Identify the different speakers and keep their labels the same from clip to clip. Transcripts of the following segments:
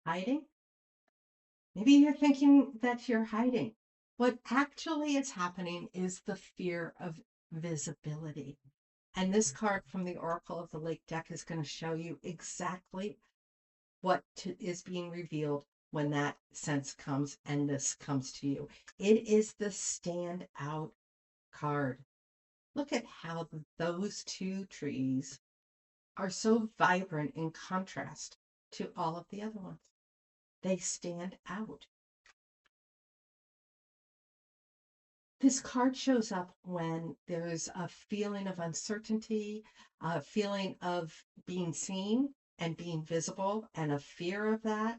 Speaker 1: Hiding? Maybe you're thinking that you're hiding. What actually is happening is the fear of visibility. And this card from the Oracle of the Lake deck is going to show you exactly is being revealed when that sense comes and this comes to you. It is the stand out card. Look at how those two trees are so vibrant in contrast to all of the other ones. They stand out. This card shows up when there's a feeling of uncertainty, a feeling of being seen and being visible, and a fear of that.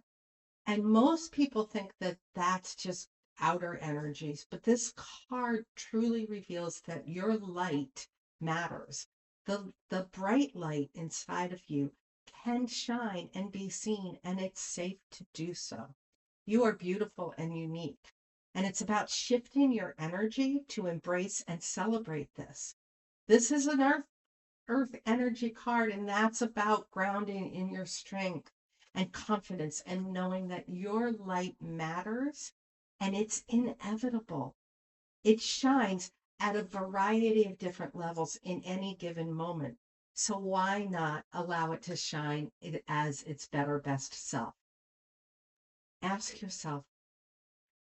Speaker 1: And most people think that that's just outer energies, but this card truly reveals that your light matters. The bright light inside of you can shine and be seen, and it's safe to do so. You are beautiful and unique. And it's about shifting your energy to embrace and celebrate this. This is an earth energy card, and that's about grounding in your strength and confidence and knowing that your light matters and it's inevitable. It shines at a variety of different levels in any given moment. So why not allow it to shine as its better, best self? Ask yourself,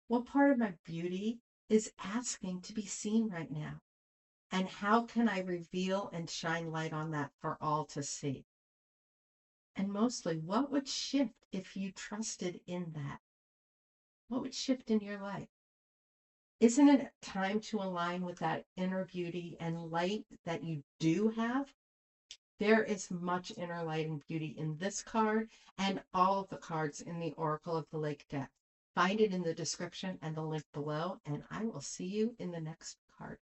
Speaker 1: what part of my beauty is asking to be seen right now? And how can I reveal and shine light on that for all to see? And mostly, what would shift if you trusted in that? What would shift in your life? Isn't it time to align with that inner beauty and light that you do have? There is much inner light and beauty in this card and all of the cards in the Oracle of the Lake deck. Find it in the description and the link below, and I will see you in the next card.